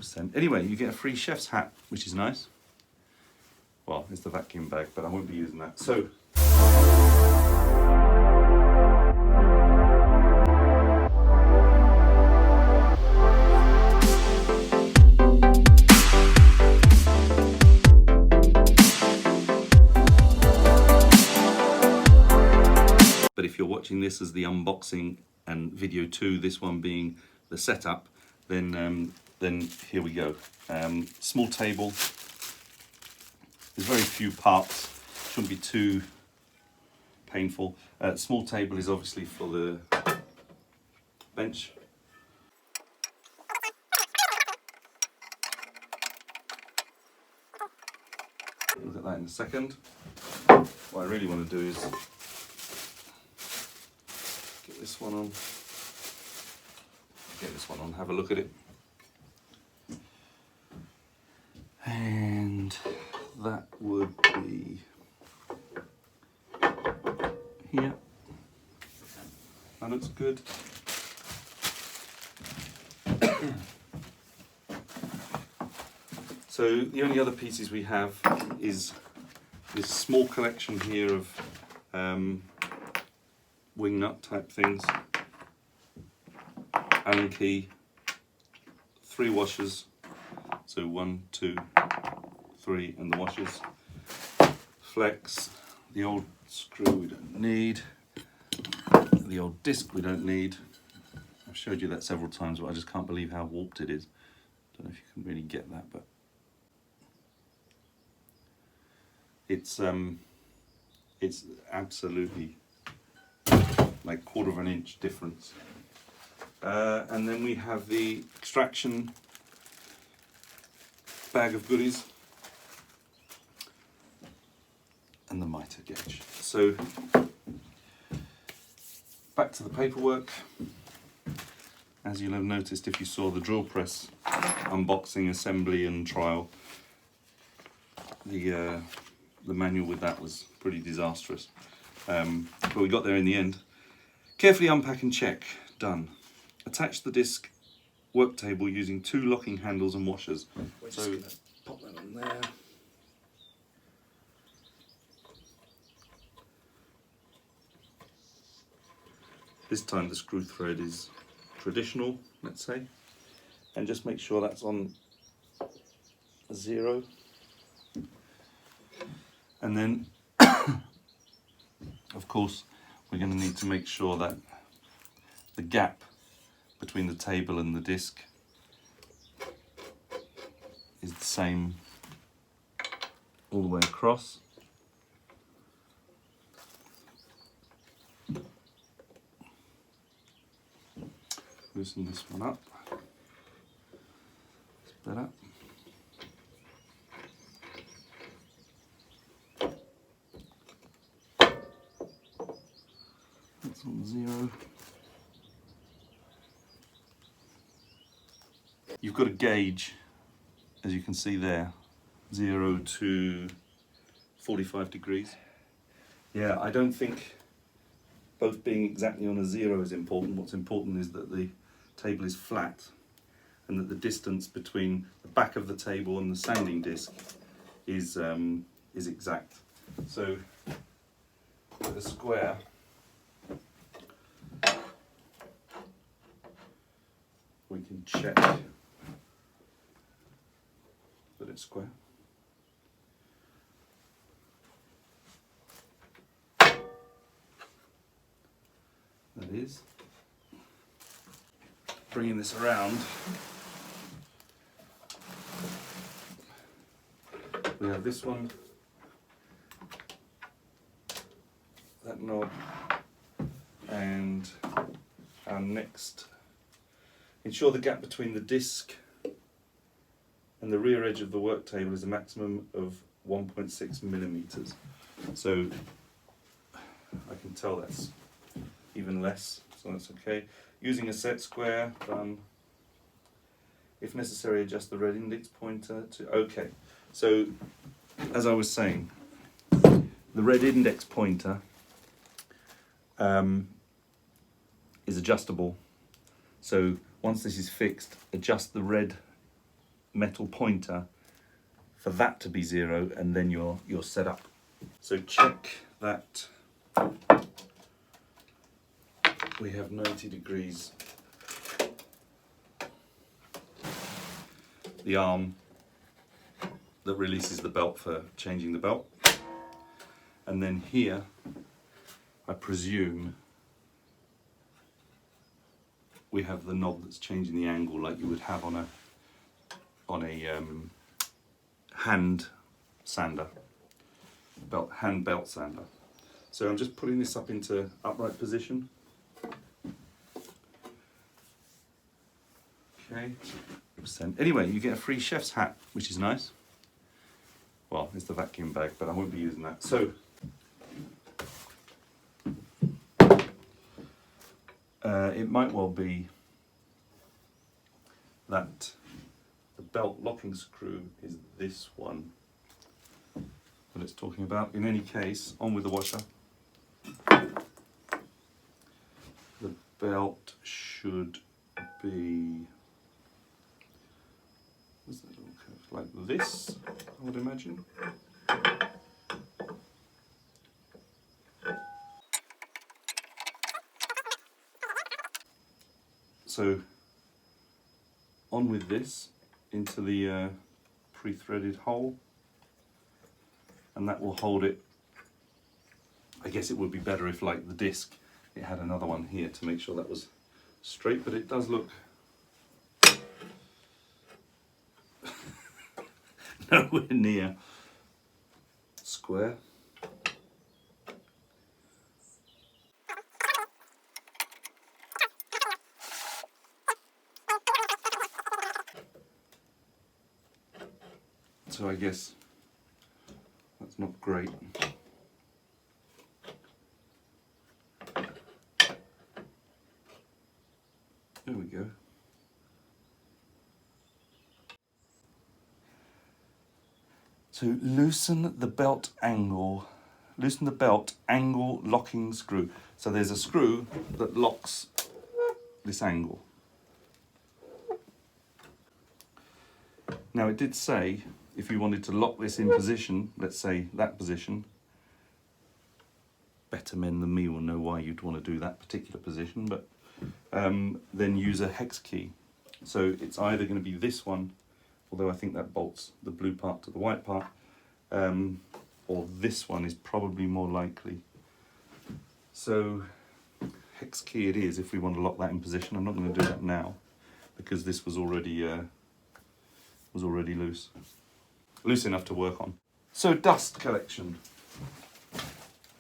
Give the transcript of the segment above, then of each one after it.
100%. Anyway, you get a free chef's hat, which is nice. Well, it's the vacuum bag, but I won't be using that. So, but if you're watching this as the unboxing and video 2, this one being the setup, then here we go. Small table. There's very few parts. Shouldn't be too painful. Small table is obviously for the bench. Look at that in a second. What I really want to do is get this one on. Get this one on, have a look at it. And that would be here. That looks good. So the only other pieces we have is this small collection here of wing nut type things. Allen key, 3 washers, so 1, 2, 3, and the washers. Flex, the old screw we don't need, the old disc we don't need. I've showed you that several times, but I just can't believe how warped it is. Don't know if you can really get that, but it's absolutely like 1/4 of an inch difference. And then we have the extraction bag of goodies and the mitre gauge. So back to the paperwork. As you'll have noticed if you saw the drill press unboxing, assembly and trial, the manual with that was pretty disastrous. But we got there in the end. Carefully unpack and check. Done. Attach the disc work table using 2 locking handles and washers. We're just going to pop that on there. This time the screw thread is traditional, let's say, and just make sure that's on 0. And then, of course, we're going to need to make sure that the gap between the table and the disc is the same all the way across. Loosen this one up. It's better. That's on 0. You've got a gauge, as you can see there, 0 to 45 degrees. Yeah, I don't think both being exactly on a 0 is important. What's important is that the table is flat and that the distance between the back of the table and the sanding disc is exact. So with a square, we can check that it's square. That is. Bringing this around, we have this one, that knob, and our next. Ensure the gap between the disc and the rear edge of the work table is a maximum of 1.6 millimeters. So I can tell that's even less, so that's okay. Using a set square, done. If necessary, adjust the red index pointer to, okay. So, as I was saying, the red index pointer is adjustable. So once this is fixed, adjust the red metal pointer for that to be 0, and then you're set up. So check that we have 90 degrees. The arm that releases the belt for changing the belt. And then here, I presume, we have the knob that's changing the angle like you would have on a hand sander, hand belt sander. So I'm just putting this up into upright position. Okay. Anyway, you get a free chef's hat, which is nice. Well, it's the vacuum bag, but I won't be using that. So, it might well be that the belt locking screw is this one that it's talking about. In any case, on with the washer. The belt should be like this, I would imagine. So on with this into the pre-threaded hole, and that will hold it. I guess it would be better if, like the disc, it had another one here to make sure that was straight, but it does look nowhere near square. So I guess that's not great. There we go. So loosen the belt angle locking screw. So there's a screw that locks this angle. Now it did say if you wanted to lock this in position, let's say that position, better men than me will know why you'd want to do that particular position, but then use a hex key. So it's either going to be this one, although I think that bolts the blue part to the white part, or this one is probably more likely. So hex key it is if we want to lock that in position. I'm not going to do that now because this was already loose enough to work on. So dust collection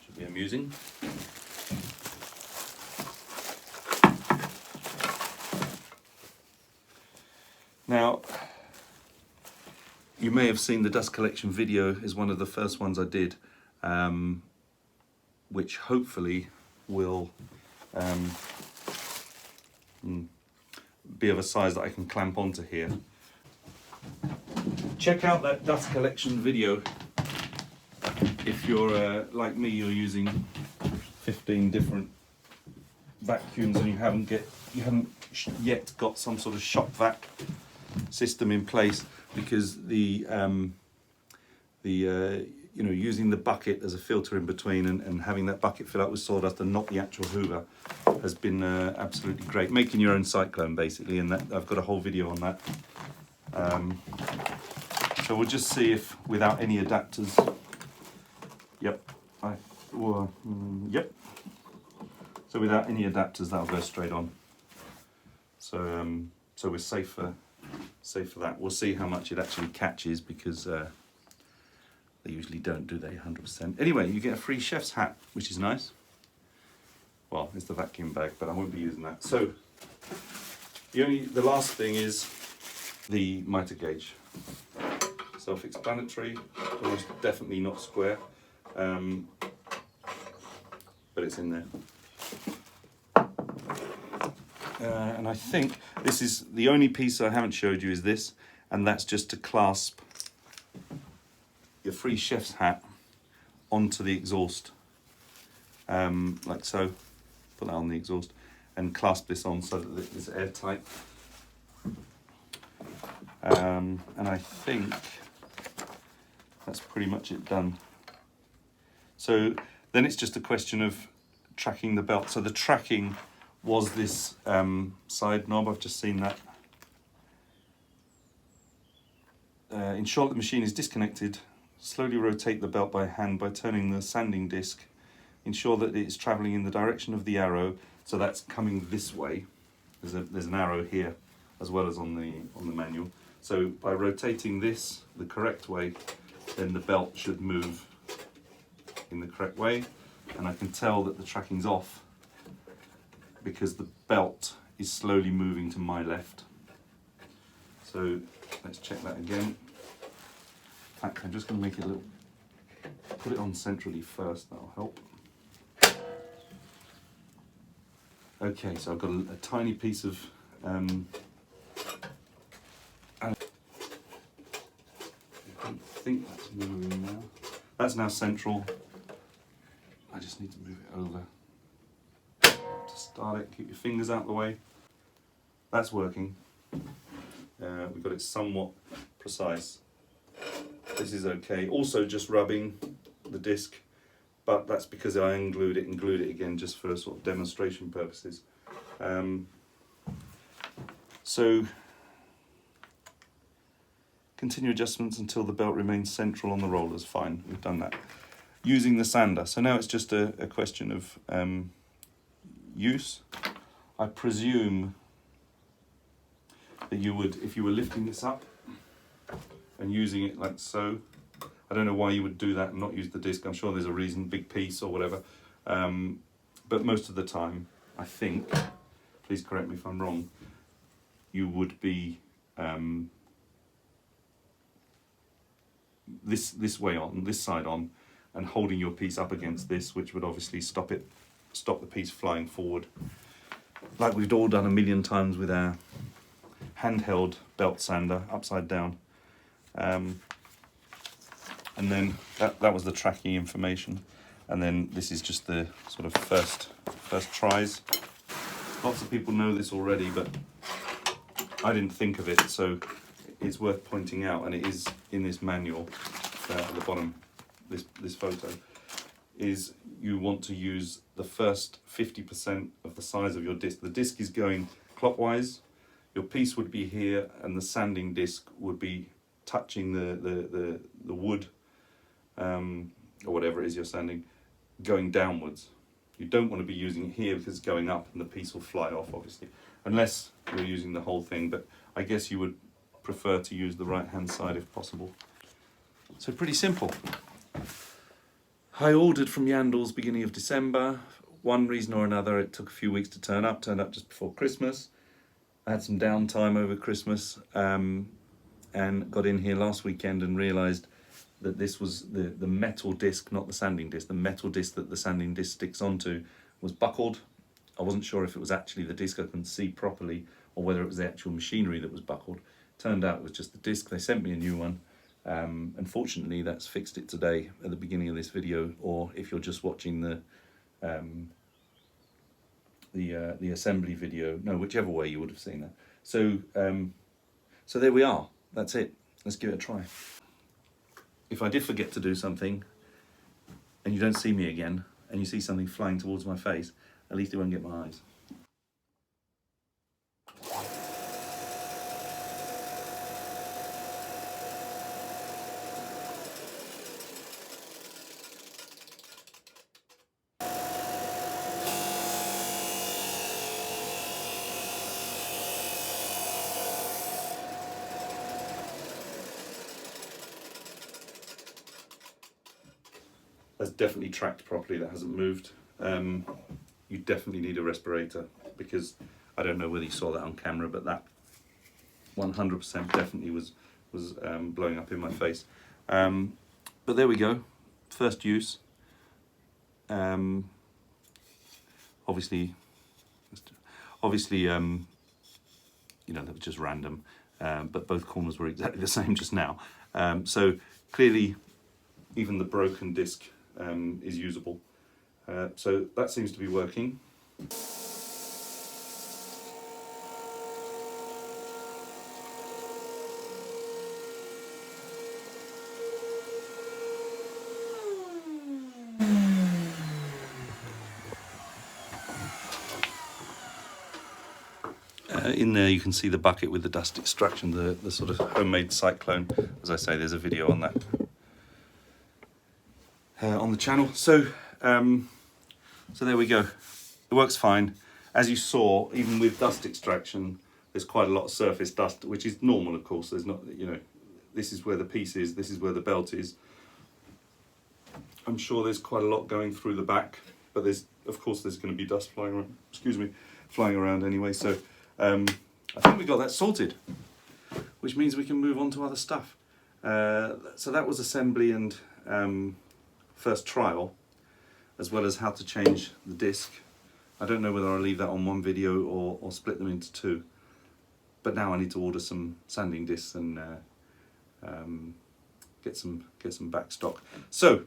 should be amusing. Now, you may have seen the dust collection video is one of the first ones I did, which hopefully will be of a size that I can clamp onto here. Check out that dust collection video if you're like me, you're using 15 different vacuums and you haven't yet got some sort of shop vac system in place, because the using the bucket as a filter in between and having that bucket fill up with sawdust and not the actual hoover has been absolutely great. Making your own cyclone basically, and that I've got a whole video on that. So we'll just see if without any adapters, yep. So without any adapters that'll go straight on. So so we're safe for that. We'll see how much it actually catches, because they usually don't, do they, 100%. Anyway, you get a free chef's hat, which is nice. Well, it's the vacuum bag, but I won't be using that. So the last thing is the mitre gauge. Self-explanatory, almost definitely not square, but it's in there. And I think this is the only piece I haven't showed you is this, and that's just to clasp your free chef's hat onto the exhaust, like so. Put that on the exhaust and clasp this on so that it's airtight. And I think that's pretty much it done. So then it's just a question of tracking the belt. So the tracking was this side knob, I've just seen that. Ensure that the machine is disconnected. Slowly rotate the belt by hand by turning the sanding disc. Ensure that it's travelling in the direction of the arrow, so that's coming this way. There's an arrow here as well as on the manual. So by rotating this the correct way, then the belt should move in the correct way, and I can tell that the tracking's off because the belt is slowly moving to my left. So let's check that again. In fact, I'm just going to make it a little, put it on centrally first, that'll help. Okay, so I've got a tiny piece of I don't think that's moving now. That's now central. I just need to move it over to start it. Keep your fingers out of the way. That's working. We've got it somewhat precise. This is okay. Also just rubbing the disc, but that's because I unglued it and glued it again just for sort of demonstration purposes. So continue adjustments until the belt remains central on the rollers. Fine, we've done that. Using the sander. So now it's just a question of use. I presume that you would, if you were lifting this up and using it like so, I don't know why you would do that and not use the disc. I'm sure there's a reason, big piece or whatever. But most of the time, I think, please correct me if I'm wrong, you would be this way on, this side on, and holding your piece up against this, which would obviously stop the piece flying forward, like we've all done a million times with our handheld belt sander, upside down. And then that was the tracking information, and then this is just the sort of first tries. Lots of people know this already, but I didn't think of it, so it's worth pointing out, and it is in this manual at the bottom. This photo is you want to use the first 50% of the size of your disc. The disc is going clockwise. Your piece would be here, and the sanding disc would be touching the wood, or whatever it is you're sanding, going downwards. You don't want to be using it here because it's going up and the piece will fly off, obviously, unless you're using the whole thing, but I guess you would prefer to use the right hand side if possible. So pretty simple. I ordered from Yandles beginning of December. One reason or another, it took a few weeks to turn up just before Christmas. I had some downtime over Christmas, and got in here last weekend and realised that this was the metal disc, not the sanding disc. The metal disc that the sanding disc sticks onto was buckled. I wasn't sure if it was actually the disc I couldn't see properly or whether it was the actual machinery that was buckled. Turned out it was just the disc. They sent me a new one. Unfortunately, that's fixed it today at the beginning of this video, or if you're just watching the assembly video, no, whichever way you would have seen that. So so there we are. That's it. Let's give it a try. If I did forget to do something and you don't see me again and you see something flying towards my face, at least it won't get my eyes. That's definitely tracked properly, that hasn't moved. You definitely need a respirator, because I don't know whether you saw that on camera, but that 100% definitely was blowing up in my face. But there we go, first use. Obviously, you know, that was just random, but both corners were exactly the same just now. So clearly, even the broken disc is usable. So that seems to be working. in there you can see the bucket with the dust extraction, the sort of homemade cyclone. As I say, there's a video on that on the channel. So so there we go. It works fine. As you saw, even with dust extraction, there's quite a lot of surface dust, which is normal, of course. There's not, you know, this is where the piece is, this is where the belt is. I'm sure there's quite a lot going through the back, but there's, of course, there's going to be dust flying around, flying around anyway. So I think we got that sorted, which means we can move on to other stuff. So that was assembly and first trial, as well as how to change the disc. I don't know whether I'll leave that on one video or split them into two. But now I need to order some sanding discs and get some back stock. So,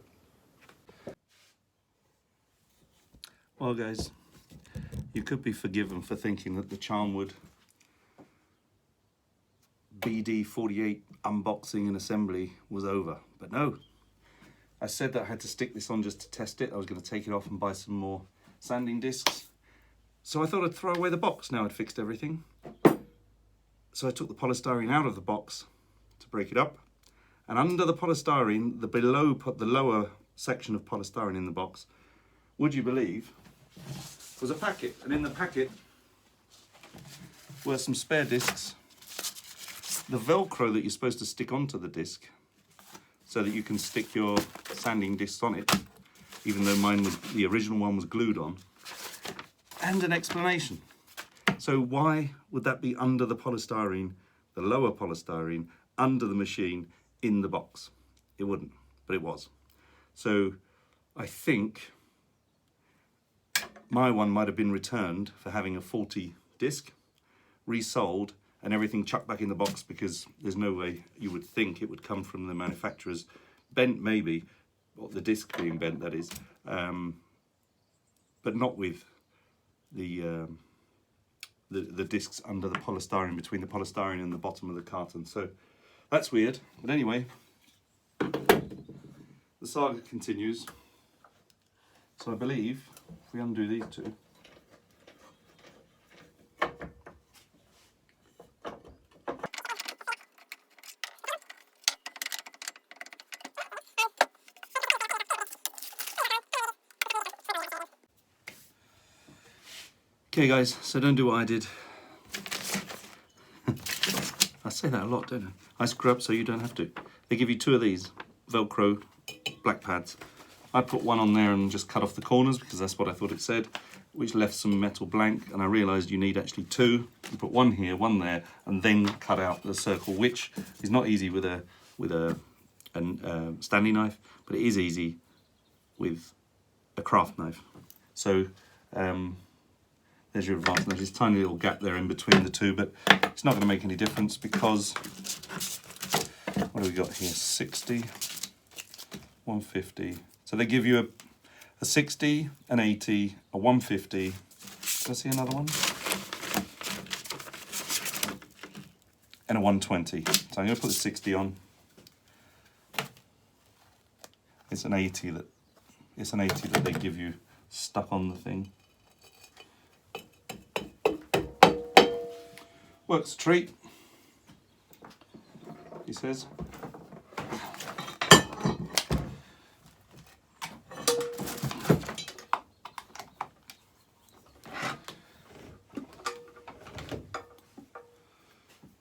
well guys, you could be forgiven for thinking that the Charnwood BD 48 unboxing and assembly was over, but no. I said that I had to stick this on just to test it. I was going to take it off and buy some more sanding discs. So I thought I'd throw away the box now I'd fixed everything. So I took the polystyrene out of the box to break it up. And under the polystyrene, the lower section of polystyrene in the box, would you believe, was a packet. And in the packet were some spare discs, the Velcro that you're supposed to stick onto the disc so that you can stick your sanding discs on it, even though the original one was glued on, and an explanation. So why would that be under the polystyrene, the lower polystyrene, under the machine in the box? It wouldn't, but it was. So I think my one might have been returned for having a faulty disc, resold, and everything chucked back in the box, because there's no way you would think it would come from the manufacturer's. Bent maybe, or the disc being bent, that is, but not with the discs under the polystyrene, between the polystyrene and the bottom of the carton. So that's weird, but anyway, the saga continues. So I believe if we undo these two, okay guys, so don't do what I did. I say that a lot, don't I? I scrub so you don't have to. They give you two of these Velcro black pads. I put one on there and just cut off the corners because that's what I thought it said, which left some metal blank, and I realised you need actually two. You put one here, one there, and then cut out the circle, which is not easy with a Stanley knife, but it is easy with a craft knife. So there's your advance. There's this tiny little gap there in between the two, but it's not going to make any difference because, what do we got here? 60, 150. So they give you a 60, an 80, a 150. Did I see another one? And a 120. So I'm going to put the 60 on. It's an 80 that they give you stuck on the thing. Works a treat, he says.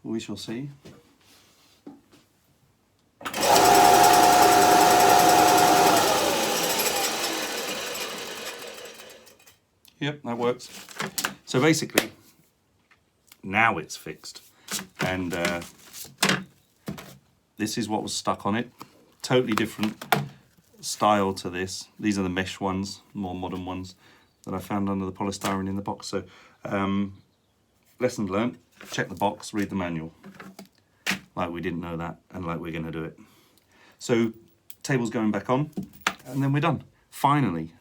We shall see. Yep, that works. So basically, now it's fixed, and this is what was stuck on it. Totally different style to this. These are the mesh ones, more modern ones that I found under the polystyrene in the box. So lesson learned, check the box, read the manual, like we didn't know that and like we're going to do it. So table's going back on, and then we're done. Finally,